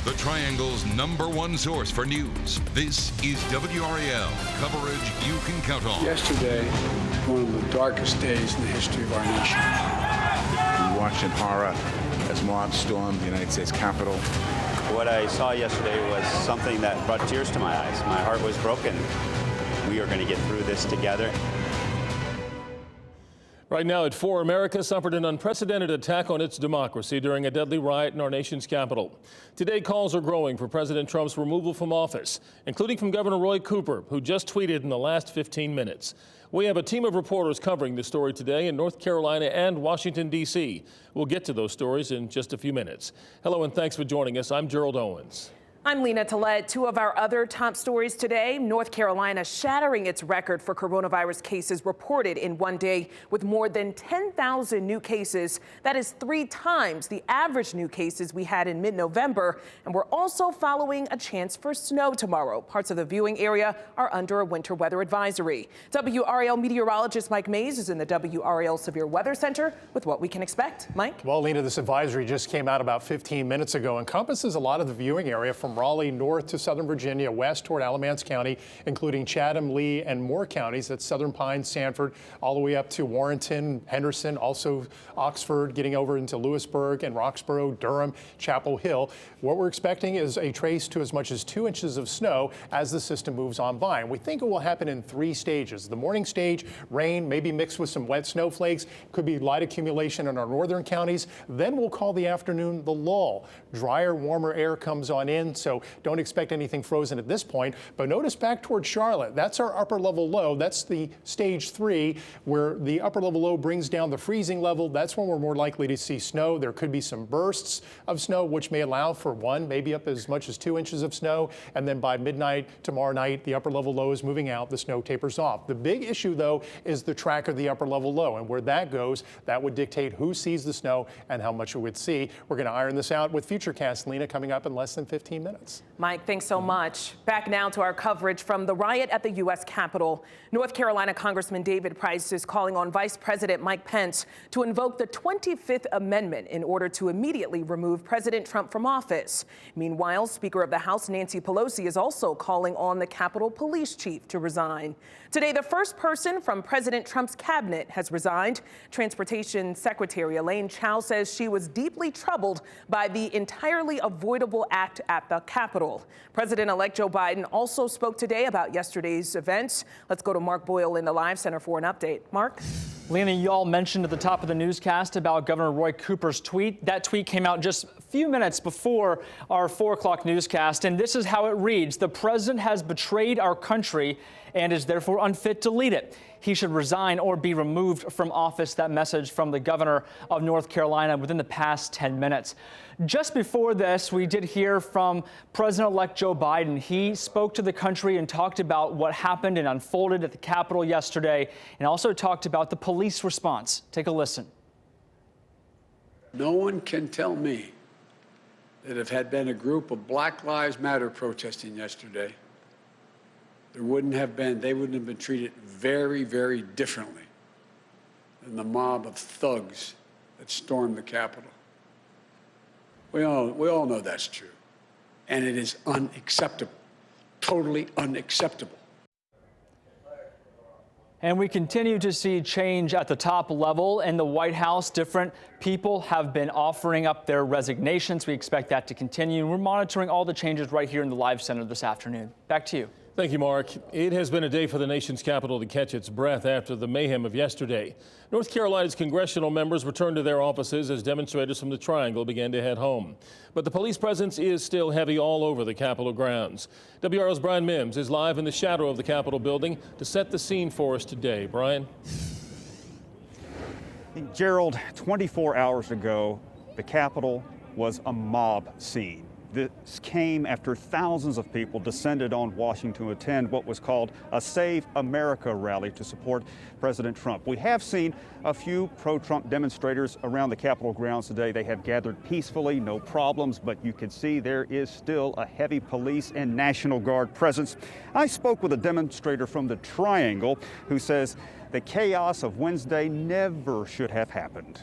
the Triangle's #1 source for news. This is WRAL, coverage you can count on. Yesterday, one of the darkest days in the history of our nation. We watched in horror as mobs stormed the United States Capitol. What I saw yesterday was something that brought tears to my eyes. My heart was broken. We are going to get through this together. Right now at 4, America suffered an unprecedented attack on its democracy during a deadly riot in our nation's capital. Today, calls are growing for President Trump's removal from office, including from Governor Roy Cooper, who just tweeted in the last 15 minutes. We have a team of reporters covering this story today in North Carolina and Washington, D.C. We'll get to those stories in just a few minutes. Hello and thanks for joining us. I'm Gerald Owens. I'm Lena Tillett. Two of our other top stories today. North Carolina shattering its record for coronavirus cases reported in one day with more than 10,000 new cases. That is 3 times the average new cases we had in mid-November. And we're also following a chance for snow tomorrow. Parts of the viewing area are under a winter weather advisory. WRAL meteorologist Mike Mays is in the WRAL Severe Weather Center with what we can expect. Mike? Well, Lena, this advisory just came out about 15 minutes ago. Encompasses a lot of the viewing area from Raleigh north to southern Virginia, west toward Alamance County, including Chatham, Lee, and Moore counties. That's Southern Pines, Sanford, all the way up to Warrenton, Henderson, also Oxford, getting over into Lewisburg and Roxborough, Durham, Chapel Hill. What we're expecting is a trace to as much as 2 inches of snow as the system moves on by. And we think it will happen in 3 stages. The morning stage, rain, maybe mixed with some wet snowflakes, could be light accumulation in our northern counties. Then we'll call the afternoon the lull. Drier, warmer air comes on in. So don't expect anything frozen at this point. But notice back toward Charlotte, that's our upper level low. That's the stage 3, where the upper level low brings down the freezing level. That's when we're more likely to see snow. There could be some bursts of snow, which may allow for 1, maybe up as much as 2 inches of snow. And then by midnight tomorrow night, the upper level low is moving out. The snow tapers off. The big issue, though, is the track of the upper level low. And where that goes, that would dictate who sees the snow and how much it would see. We're going to iron this out with Futurecast, Lena, coming up in less than 15 minutes. Mike, thanks so much. Back now to our coverage from the riot at the U.S. Capitol. North Carolina Congressman David Price is calling on Vice President Mike Pence to invoke the 25th Amendment in order to immediately remove President Trump from office. Meanwhile, Speaker of the House Nancy Pelosi is also calling on the Capitol Police Chief to resign. Today, the first person from President Trump's cabinet has resigned. Transportation Secretary Elaine Chao says she was deeply troubled by the entirely avoidable act at the Capitol. President-elect Joe Biden also spoke today about yesterday's events. Let's go to Mark Boyle in the Live Center for an update. Mark? Lena, you all mentioned at the top of the newscast about Governor Roy Cooper's tweet. That tweet came out just a few minutes before our 4 o'clock newscast, and this is how it reads. The president has betrayed our country and is therefore unfit to lead it. He should resign or be removed from office. That message from the governor of North Carolina within the past 10 minutes. Just before this, we did hear from President-elect Joe Biden. He spoke to the country and talked about what happened and unfolded at the Capitol yesterday, and also talked about the police response. Take a listen. No one can tell me that if had been a group of Black Lives Matter protesting yesterday, they wouldn't have been treated very, very differently than the mob of thugs that stormed the Capitol. We all know that's true. And it is unacceptable, totally unacceptable. And we continue to see change at the top level in the White House. Different people have been offering up their resignations. We expect that to continue. We're monitoring all the changes right here in the Live Center this afternoon. Back to you. Thank you, Mark. It has been a day for the nation's capital to catch its breath after the mayhem of yesterday. North Carolina's congressional members returned to their offices as demonstrators from the Triangle began to head home. But the police presence is still heavy all over the Capitol grounds. WRAL's Brian Mims is live in the shadow of the Capitol building to set the scene for us today. Brian? Gerald, 24 hours ago, the Capitol was a mob scene. This came after thousands of people descended on Washington to attend what was called a Save America rally to support President Trump. We have seen a few pro-Trump demonstrators around the Capitol grounds today. They have gathered peacefully, no problems, but you can see there is still a heavy police and National Guard presence. I spoke with a demonstrator from the Triangle who says the chaos of Wednesday never should have happened.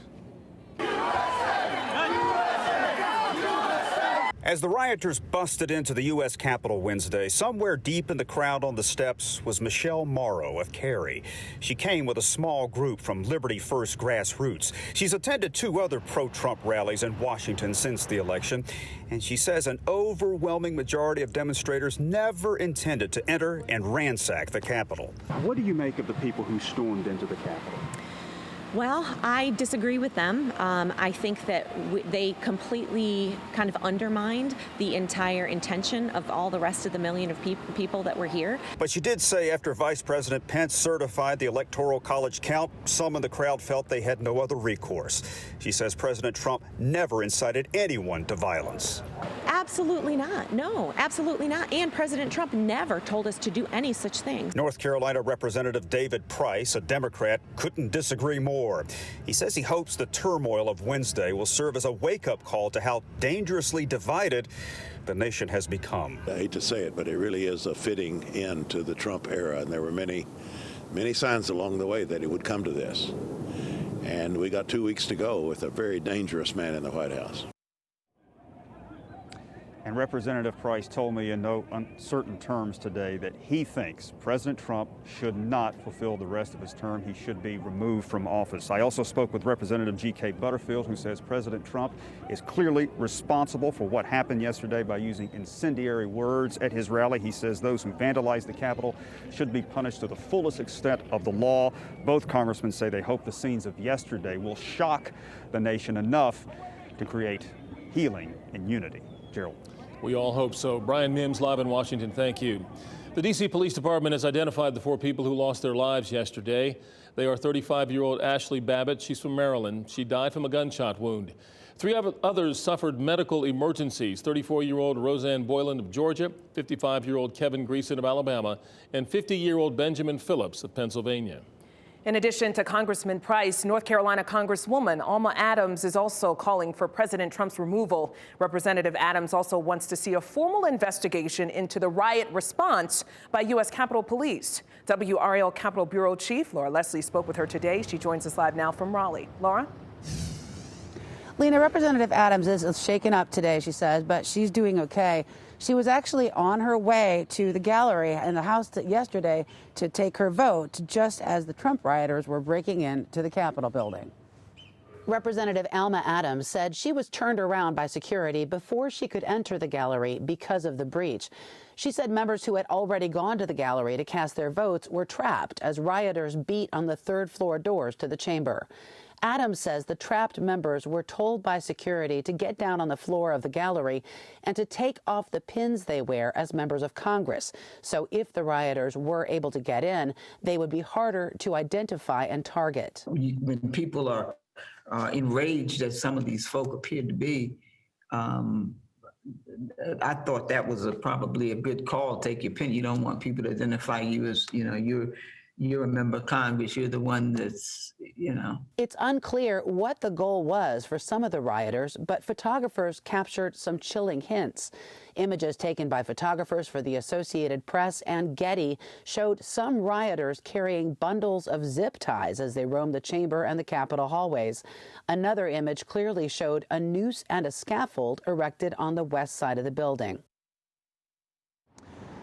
As the rioters busted into the U.S. Capitol Wednesday, somewhere deep in the crowd on the steps was Michelle Morrow of Cary. She came with a small group from Liberty First Grassroots. She's attended 2 other pro-Trump rallies in Washington since the election, and she says an overwhelming majority of demonstrators never intended to enter and ransack the Capitol. What do you make of the people who stormed into the Capitol? Well, I disagree with them. I think that they completely kind of undermined the entire intention of all the rest of the million of people that were here. But she did say after Vice President Pence certified the Electoral College count, some in the crowd felt they had no other recourse. She says President Trump never incited anyone to violence. Absolutely not. No, absolutely not. And President Trump never told us to do any such thing. North Carolina Representative David Price, a Democrat, couldn't disagree more. He says he hopes the turmoil of Wednesday will serve as a wake-up call to how dangerously divided the nation has become. I hate to say it, but it really is a fitting end to the Trump era, and there were many signs along the way that it would come to this. And we got 2 weeks to go with a very dangerous man in the White House. And Representative Price told me in no uncertain terms today that he thinks President Trump should not fulfill the rest of his term. He should be removed from office. I also spoke with Representative G.K. Butterfield, who says President Trump is clearly responsible for what happened yesterday by using incendiary words at his rally. He says those who vandalized the Capitol should be punished to the fullest extent of the law. Both congressmen say they hope the scenes of yesterday will shock the nation enough to create healing and unity. Gerald. We all hope so. Brian Mims, live in Washington, thank you. The D.C. Police Department has identified the 4 people who lost their lives yesterday. They are 35-year-old Ashley Babbitt. She's from Maryland. She died from a gunshot wound. 3 others suffered medical emergencies. 34-year-old Roseanne Boylan of Georgia, 55-year-old Kevin Greason of Alabama, and 50-year-old Benjamin Phillips of Pennsylvania. In addition to Congressman Price, North Carolina Congresswoman Alma Adams is also calling for President Trump's removal. Representative Adams also wants to see a formal investigation into the riot response by U.S. Capitol Police. WRAL Capitol Bureau Chief Laura Leslie spoke with her today. She joins us live now from Raleigh. Laura? Lena, Representative Adams is shaken up today, she says, but she's doing okay. She was actually on her way to the gallery in the House yesterday to take her vote, just as the Trump rioters were breaking into the Capitol building. Representative Alma Adams said she was turned around by security before she could enter the gallery because of the breach. She said members who had already gone to the gallery to cast their votes were trapped as rioters beat on the 3rd floor doors to the chamber. Adams says the trapped members were told by security to get down on the floor of the gallery and to take off the pins they wear as members of Congress. So if the rioters were able to get in, they would be harder to identify and target. When people are enraged, as some of these folk appeared to be, I thought that was probably a good call. Take your pin. You don't want people to identify you as, you're a member of Congress. You're the one that's, It's unclear what the goal was for some of the rioters, but photographers captured some chilling hints. Images taken by photographers for the Associated Press and Getty showed some rioters carrying bundles of zip ties as they roamed the chamber and the Capitol hallways. Another image clearly showed a noose and a scaffold erected on the west side of the building.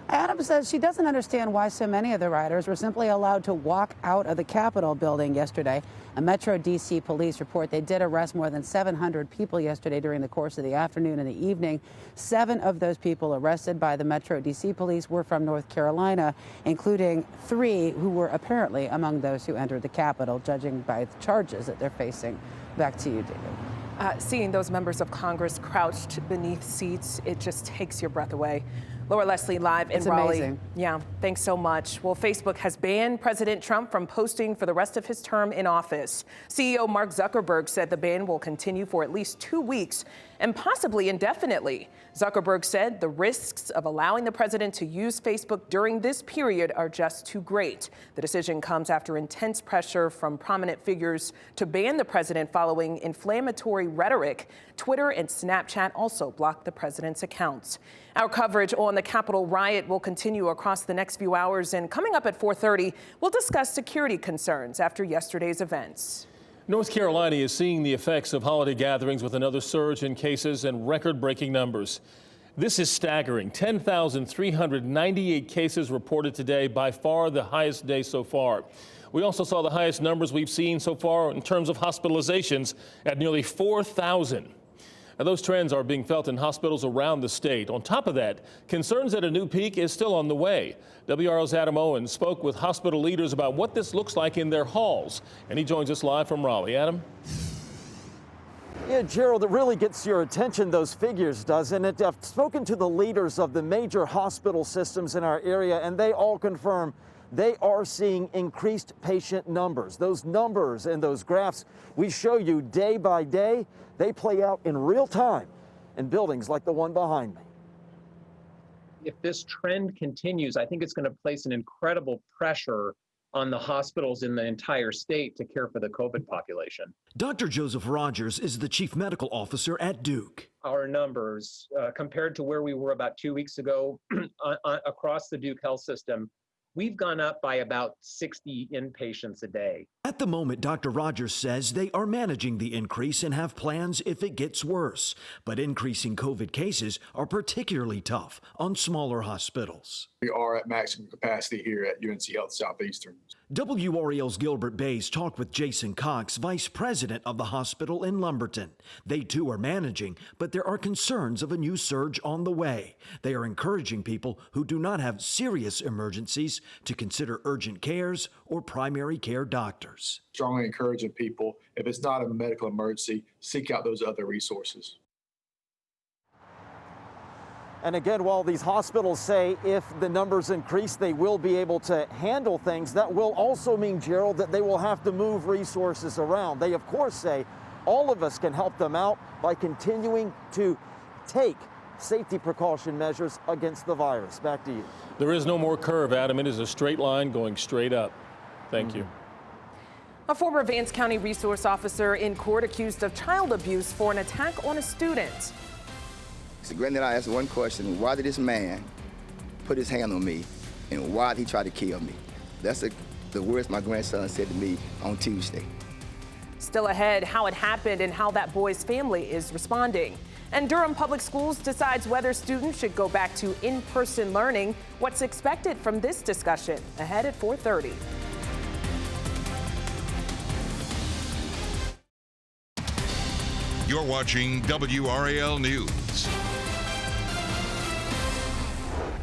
Adams says she doesn't understand why so many of the rioters were simply allowed to walk out of the Capitol building yesterday. A Metro D.C. police report they did arrest more than 700 people yesterday during the course of the afternoon and the evening. 7 of those people arrested by the Metro D.C. police were from North Carolina, including 3 who were apparently among those who entered the Capitol, judging by the charges that they're facing. Back to you, David. Seeing those members of Congress crouched beneath seats, it just takes your breath away. Laura Leslie live in Raleigh. Amazing. Yeah, thanks so much. Well, Facebook has banned President Trump from posting for the rest of his term in office. CEO Mark Zuckerberg said the ban will continue for at least 2 weeks and possibly indefinitely. Zuckerberg said the risks of allowing the president to use Facebook during this period are just too great. The decision comes after intense pressure from prominent figures to ban the president following inflammatory rhetoric. Twitter and Snapchat also blocked the president's accounts. Our coverage on the Capitol riot will continue across the next few hours, and coming up at 4:30, we'll discuss security concerns after yesterday's events. North Carolina is seeing the effects of holiday gatherings with another surge in cases and record-breaking numbers. This is staggering. 10,398 cases reported today, by far the highest day so far. We also saw the highest numbers we've seen so far in terms of hospitalizations at nearly 4,000. Now, those trends are being felt in hospitals around the state. On top of that, concerns that a new peak is still on the way. WRAL's Adam Owens spoke with hospital leaders about what this looks like in their halls, and he joins us live from Raleigh. Adam? Yeah, Gerald, it really gets your attention, those figures, doesn't it? I've spoken to the leaders of the major hospital systems in our area, and they all confirm they are seeing increased patient numbers. Those numbers and those graphs we show you day by day, they play out in real time in buildings like the one behind me. If this trend continues, I think it's going to place an incredible pressure on the hospitals in the entire state to care for the COVID population. Dr. Joseph Rogers is the chief medical officer at Duke. Our numbers, compared to where we were about 2 weeks ago across the Duke health system, we've gone up by about 60 inpatients a day. At the moment, Dr. Rogers says they are managing the increase and have plans if it gets worse. But increasing COVID cases are particularly tough on smaller hospitals. We are at maximum capacity here at UNC Health Southeastern. WRAL's Gilbert Bays talked with Jason Cox, vice president of the hospital in Lumberton. They too are managing, but there are concerns of a new surge on the way. They are encouraging people who do not have serious emergencies to consider urgent cares or primary care doctors. Strongly encouraging people, if it's not a medical emergency, seek out those other resources. And again, while these hospitals say if the numbers increase, they will be able to handle things, that will also mean, Gerald, that they will have to move resources around. They, of course, say all of us can help them out by continuing to take safety precaution measures against the virus. Back to you. There is no more curve, Adam. It is a straight line going straight up. Thank you. A former Vance County resource officer in court accused of child abuse for an attack on a student. So granted, I asked one question: why did this man put his hand on me, and why did he try to kill me? That's the words my grandson said to me on Tuesday. Still ahead, how it happened and how that boy's family is responding. And Durham Public Schools decides whether students should go back to in-person learning. What's expected from this discussion? Ahead at 4:30. You're watching WRAL News.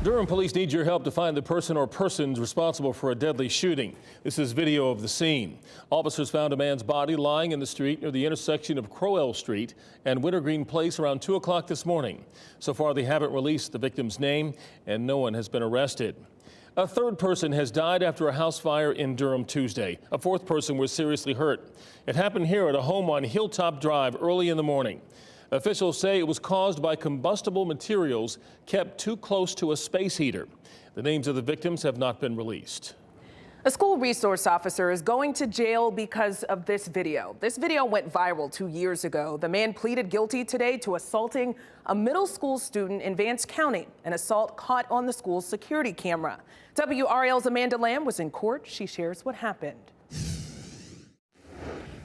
Durham police need your help to find the person or persons responsible for a deadly shooting. This is video of the scene. Officers found a man's body lying in the street near the intersection of Crowell Street and Wintergreen Place around 2 o'clock this morning. So far, they haven't released the victim's name, and no one has been arrested. A third person has died after a house fire in Durham Tuesday. A fourth person was seriously hurt. It happened here at a home on Hilltop Drive early in the morning. Officials say it was caused by combustible materials kept too close to a space heater. The names of the victims have not been released. A school resource officer is going to jail because of this video. This video went viral 2 years ago. The man pleaded guilty today to assaulting a middle school student in Vance County, an assault caught on the school's security camera. WRAL's Amanda Lamb was in court. She shares what happened.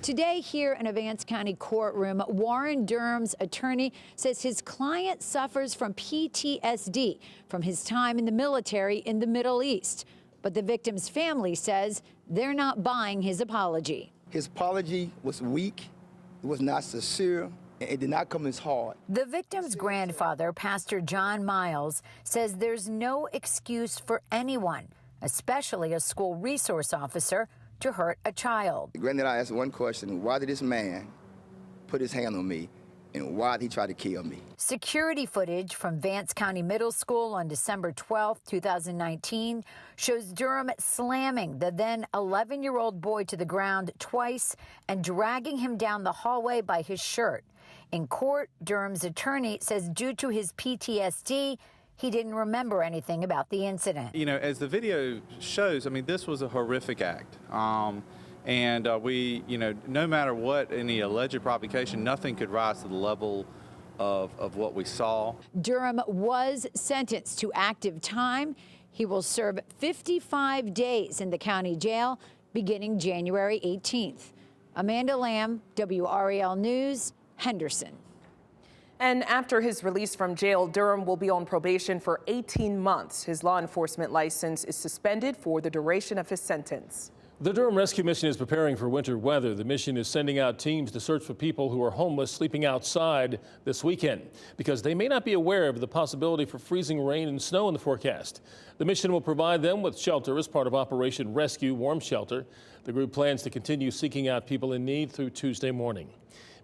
Today here in a Vance County courtroom, Warren Durham's attorney says his client suffers from PTSD from his time in the military in the Middle East. But the victim's family says they're not buying his apology. His apology was weak, it was not sincere, and it did not come as hard. The victim's grandfather, Pastor John Miles, says there's no excuse for anyone, especially a school resource officer, to hurt a child. Granted, I asked one question: why did this man put his hand on me, and why did he try to kill me? Security footage from Vance County Middle School on December 12, 2019 shows Durham slamming the then 11-year-old boy to the ground twice and dragging him down the hallway by his shirt. In court, Durham's attorney says due to his PTSD, he didn't remember anything about the incident. You know, as the video shows, I mean, this was a horrific act. We, you know, no matter what any alleged provocation, nothing could rise to the level of what we saw. Durham was sentenced to active time. He will serve 55 days in the county jail beginning January 18th. Amanda Lamb, WRAL News, Henderson. And after his release from jail, Durham will be on probation for 18 months. His law enforcement license is suspended for the duration of his sentence. The Durham Rescue Mission is preparing for winter weather. The mission is sending out teams to search for people who are homeless sleeping outside this weekend because they may not be aware of the possibility for freezing rain and snow in the forecast. The mission will provide them with shelter as part of Operation Rescue Warm Shelter. The group plans to continue seeking out people in need through Tuesday morning.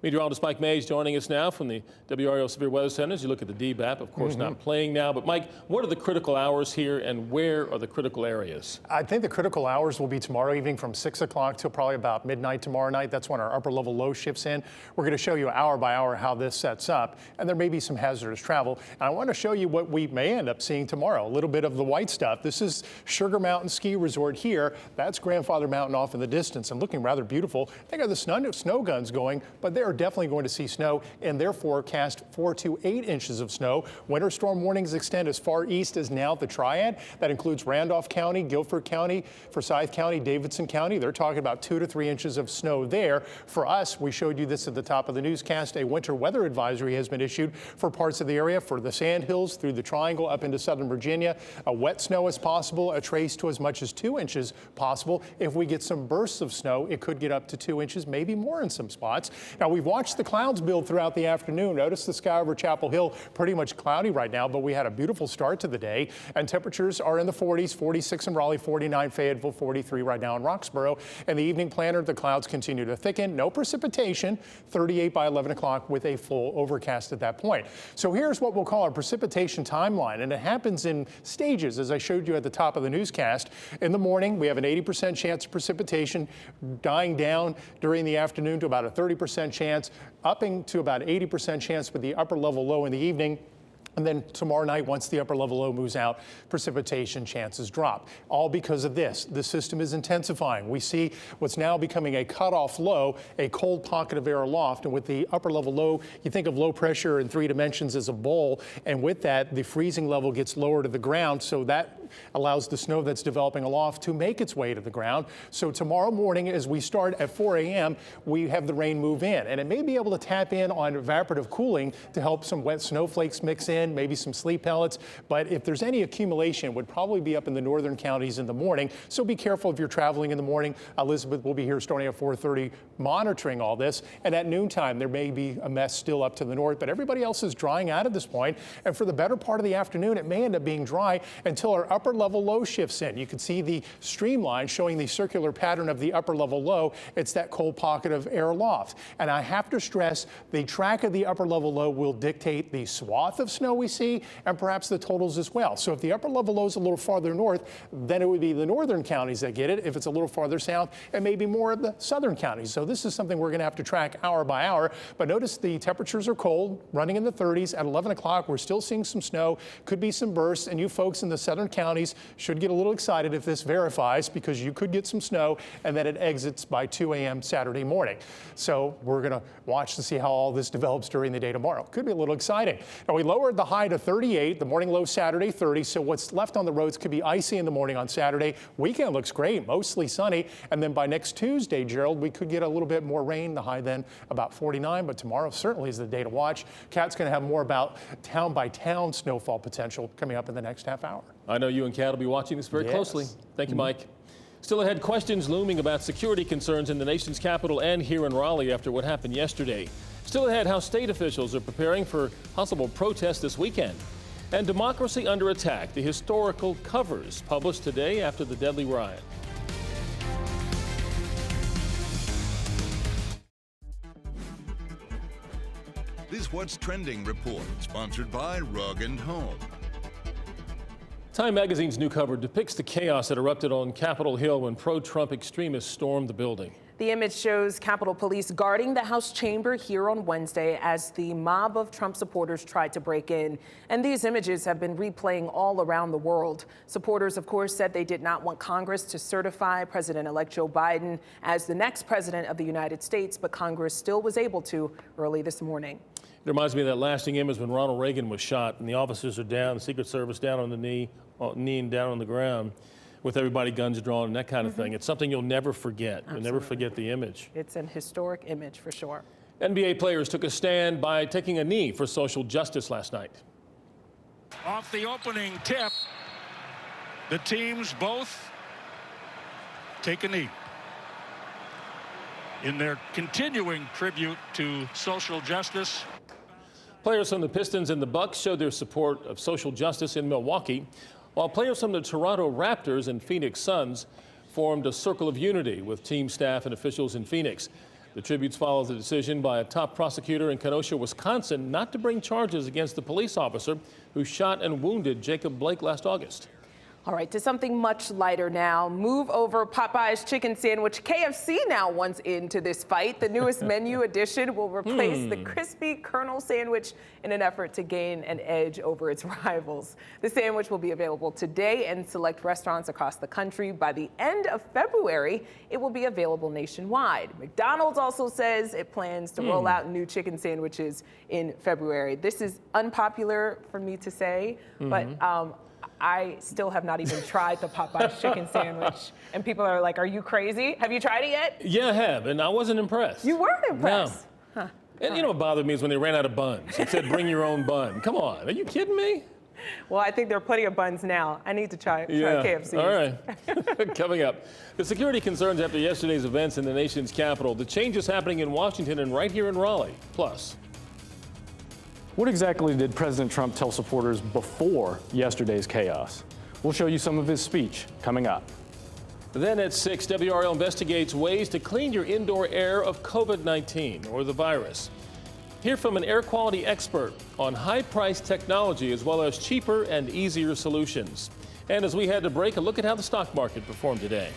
Meteorologist Mike Mays joining us now from the WRAL Severe Weather Center. As you look at the DBAP, of course, not playing now. But Mike, what are the critical hours here and where are the critical areas? I think the critical hours will be tomorrow evening from 6 o'clock till probably about midnight tomorrow night. That's when our upper level low shifts in. We're going to show you hour by hour how this sets up. And there may be some hazardous travel. And I want to show you what we may end up seeing tomorrow. A little bit of the white stuff. This is Sugar Mountain Ski Resort here. That's Grandfather Mountain off in the distance and looking rather beautiful. They got the snow guns going, but they're definitely going to see snow in their forecast 4 to 8 inches of snow. Winter storm warnings extend as far east as now the Triad. That includes Randolph County, Guilford County, Forsyth County, Davidson County. They're talking about 2 to 3 inches of snow there. For us, we showed you this at the top of the newscast. A winter weather advisory has been issued for parts of the area for the Sandhills through the Triangle up into southern Virginia. A wet snow is possible, a trace to as much as 2 inches possible. If we get some bursts of snow, it could get up to 2 inches, maybe more in some spots. Now, we've watched the clouds build throughout the afternoon. Notice the sky over Chapel Hill pretty much cloudy right now, but we had a beautiful start to the day. And temperatures are in the 40s, 46 in Raleigh, 49 Fayetteville, 43 right now in Roxborough. And the evening planner, the clouds continue to thicken. No precipitation, 38 by 11 o'clock with a full overcast at that point. So here's what we'll call our precipitation timeline. And it happens in stages, as I showed you at the top of the newscast. In the morning, we have an 80% chance of precipitation, dying down during the afternoon to about a 30% chance, upping to about 80% chance with the upper level low in the evening. And then tomorrow night, once the upper level low moves out, precipitation chances drop. All because of this. The system is intensifying. We see what's now becoming a cutoff low, a cold pocket of air aloft. And with the upper level low, you think of low pressure in 3 dimensions as a bowl. And with that, the freezing level gets lower to the ground. So that allows the snow that's developing aloft to make its way to the ground. So tomorrow morning, as we start at 4 a.m., we have the rain move in. And it may be able to tap in on evaporative cooling to help some wet snowflakes mix in, maybe some sleet pellets. But if there's any accumulation, it would probably be up in the northern counties in the morning. So be careful if you're traveling in the morning. Elizabeth will be here starting at 4:30 monitoring all this. And at noontime, there may be a mess still up to the north, but everybody else is drying out at this point. And for the better part of the afternoon, it may end up being dry until our upper level low shifts in. You can see the streamline showing the circular pattern of the upper level low. It's that cold pocket of air aloft. And I have to stress the track of the upper level low will dictate the swath of snow we see and perhaps the totals as well. So if the upper level low is a little farther north, then it would be the northern counties that get it. If it's a little farther south, it may be more of the southern counties. So this is something we're going to have to track hour by hour. But notice the temperatures are cold, running in the 30s. At 11 o'clock, we're still seeing some snow, could be some bursts, and you folks in the southern counties should get a little excited if this verifies, because you could get some snow and then it exits by 2 a.m. Saturday morning. So we're going to watch to see how all this develops during the day tomorrow. Could be a little exciting. Now, we lowered the high to 38, the morning low Saturday 30, so what's left on the roads could be icy in the morning on Saturday. Weekend looks great, mostly sunny, and then by next Tuesday, Gerald, we could get a little bit more rain, the high then about 49, but tomorrow certainly is the day to watch. Kat's going to have more about town-by-town snowfall potential coming up in the next half hour. I know you and Kat will be watching this very closely. Thank you, Mike. Still ahead, questions looming about security concerns in the nation's capital and here in Raleigh after what happened yesterday. Still ahead, how state officials are preparing for possible protests this weekend. And democracy under attack, the historical covers published today after the deadly riot. This What's Trending report, sponsored by Rug & Home. Time magazine's new cover depicts the chaos that erupted on Capitol Hill when pro-Trump extremists stormed the building. The image shows Capitol Police guarding the House chamber here on Wednesday as the mob of Trump supporters tried to break in. And these images have been replaying all around the world. Supporters, of course, said they did not want Congress to certify President-elect Joe Biden as the next president of the United States, but Congress still was able to early this morning. It reminds me of that lasting image when Ronald Reagan was shot and the officers are down, the Secret Service down on the knee and down on the ground. with everybody guns drawn and that kind of thing. It's something you'll never forget. Absolutely. You'll never forget the image. It's an historic image for sure. NBA players took a stand by taking a knee for social justice last night. Off the opening tip, the teams both take a knee in their continuing tribute to social justice. Players from the Pistons and the Bucks showed their support of social justice in Milwaukee, while players from the Toronto Raptors and Phoenix Suns formed a circle of unity with team staff and officials in Phoenix. The tributes follow the decision by a top prosecutor in Kenosha, Wisconsin, not to bring charges against the police officer who shot and wounded Jacob Blake last August. All right, to something much lighter now. Move over Popeye's chicken sandwich. KFC now wants into this fight. The newest menu addition will replace the crispy Colonel sandwich in an effort to gain an edge over its rivals. The sandwich will be available today in select restaurants across the country. By the end of February, it will be available nationwide. McDonald's also says it plans to roll out new chicken sandwiches in February. This is unpopular for me to say, but I still have not even tried the Popeye's chicken sandwich. And people are like, are you crazy? Have you tried it yet? Yeah, I have, and I wasn't impressed. You weren't impressed? No. Huh. And you know what bothered me is when they ran out of buns. It said, bring your own bun. Come on, are you kidding me? Well, I think there are plenty of buns now. I need to try KFC. All right. Coming up, the security concerns after yesterday's events in the nation's capital, the changes happening in Washington and right here in Raleigh. Plus, what exactly did President Trump tell supporters before yesterday's chaos? We'll show you some of his speech coming up. Then at 6, WRAL investigates ways to clean your indoor air of COVID-19 or the virus. Hear from an air quality expert on high-priced technology as well as cheaper and easier solutions. And as we head to break, a look at how the stock market performed today.